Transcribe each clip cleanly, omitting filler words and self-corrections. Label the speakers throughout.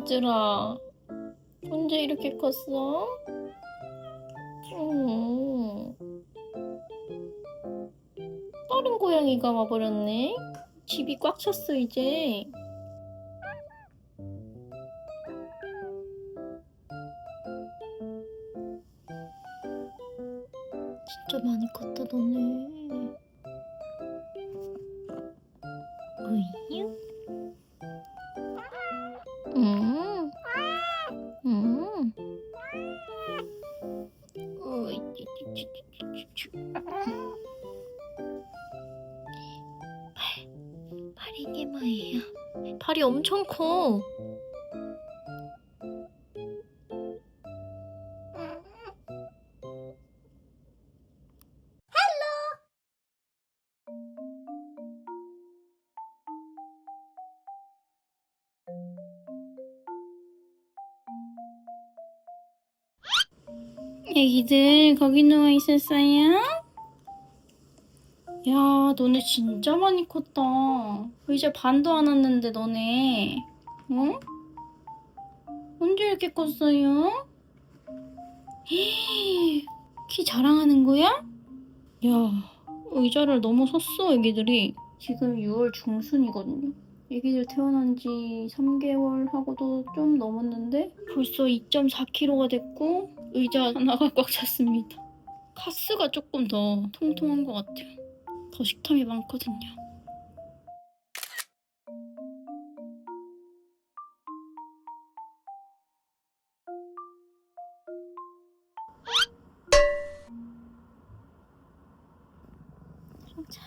Speaker 1: 얘들아, 언제 이렇게 컸어? 음, 다른 고양이가 와버렸네. 집이 꽉 찼어, 이제. 진짜 많이 컸다, 너네. 으이? 음. 어이, 팔이 게 뭐예요? 팔이 엄청 커. 애기들 거기 누워 있었어요? 야, 너네 진짜 많이 컸다. 이제 반도 안 왔는데 너네, 응? 언제 이렇게 컸어요? 키 자랑하는 거야? 야, 의자를 넘어섰어, 애기들이. 지금 6월 중순이거든요. 애기들 태어난 지 3개월 하고도 좀 넘었는데 벌써 2.4kg가 됐고 의자 하나가 꽉 찼습니다. 카스가 조금 더 통통한 것 같아요. 더 식탐이 많거든요. 자.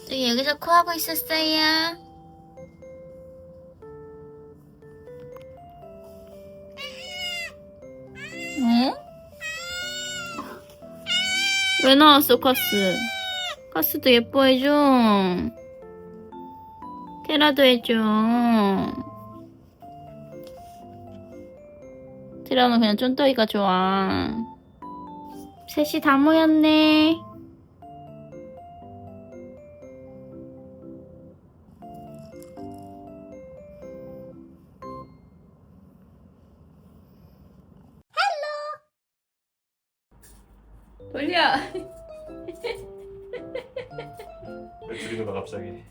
Speaker 1: 저기 여기서 코하고 있었어요. 어? 왜 나왔어, 카스? 카스도 예뻐해줘. 테라도 해줘. 테라는 그냥 쫀따이가 좋아. 셋이 다 모였네. 돌려.
Speaker 2: 왜 둘이 놀아 갑자기?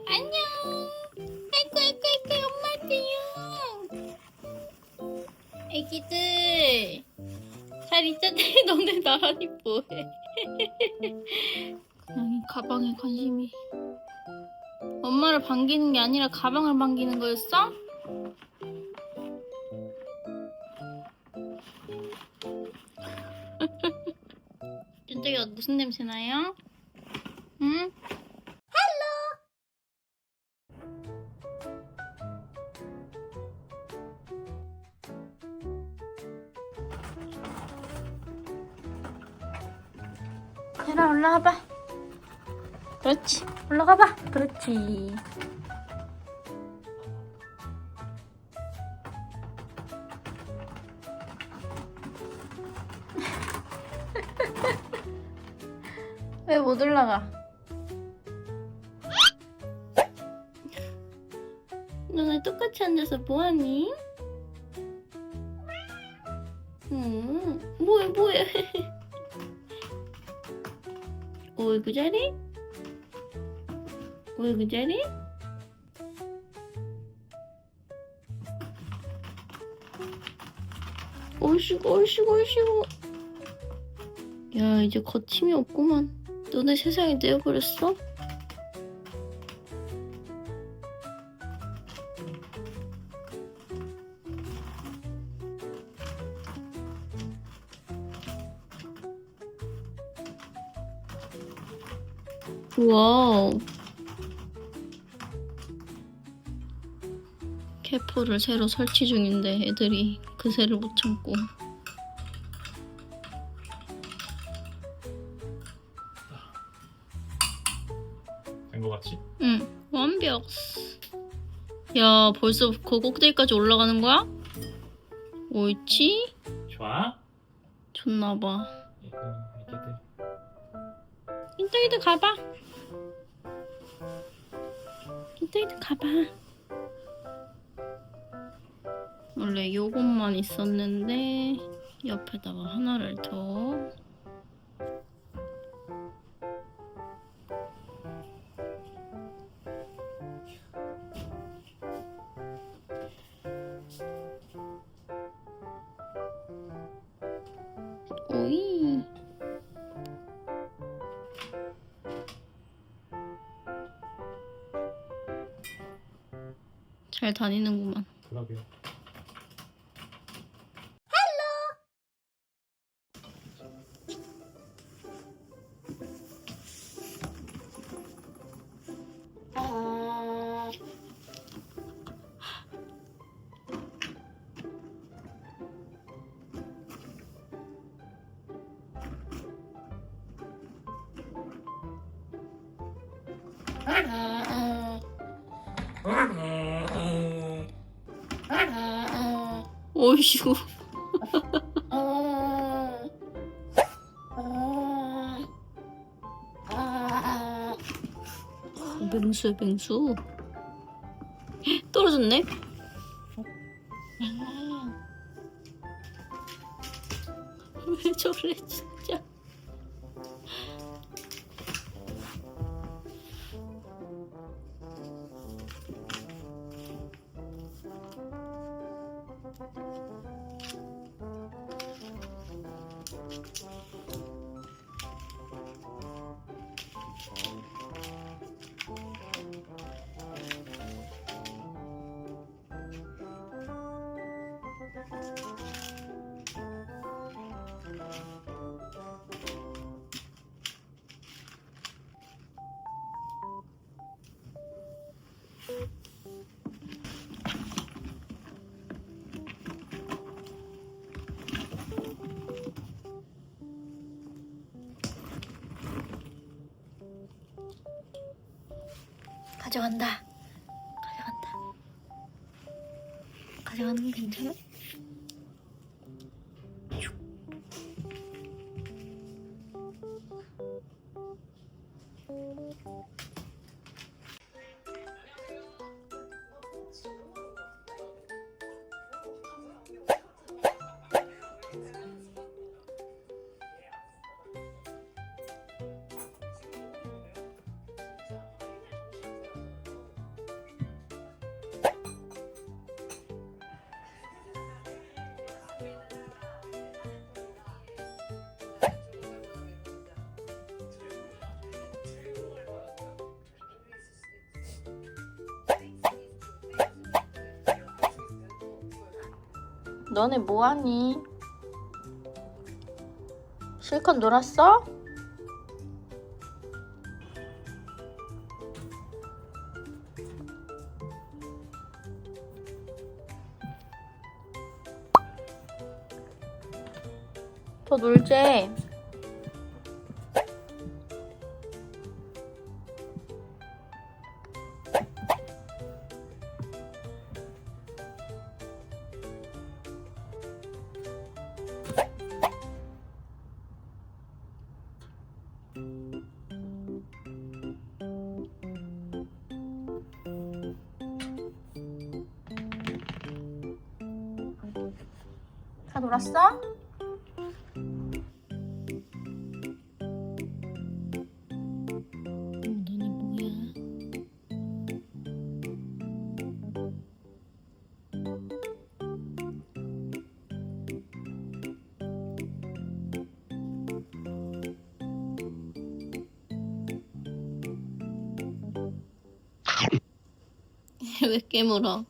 Speaker 1: 안녕. 아이고 아이고 아이고 엄마도요. 애기들 잘 있잖니. 너네 나란히 뭐해? 그냥 가방에 관심이. 엄마를 반기는 게 아니라 가방을 반기는 거였어? 쫀득이가 무슨 냄새 나요? 응? 테라 올라가봐. 그렇지. 올라가봐. 그렇지. 왜 못 올라가? 너네 똑같이 앉아서 뭐하니? 뭐해. 어이구 잘해? 어이구 잘해? 얼씨구. 야, 이제 거침이 없구만. 너네 세상에 내어버렸어? 와우. 캐포를 새로 설치 중인데 애들이 그새를 못 참고.
Speaker 2: 된 거 같지?
Speaker 1: 응, 완벽. 야, 벌써 그 꼭대기까지 올라가는 거야? 옳지?
Speaker 2: 좋아.
Speaker 1: 좋나봐.
Speaker 2: 애기들.
Speaker 1: 인터이드 가봐. 인터이드 가봐. 원래 요것만 있었는데 옆에다가 하나를 더. 오이. 잘 다니는구만.
Speaker 2: 그러게요.
Speaker 1: 오이슈. 맹수야, 맹수. 떨어졌네? 왜 저래, 진짜. 가져간다. 가져간다. 가져가는 건 괜찮아? 너네 뭐하니? 실컷 놀았어? 더 놀재. 다 놀았어? 너네 뭐야? 왜 깨물어?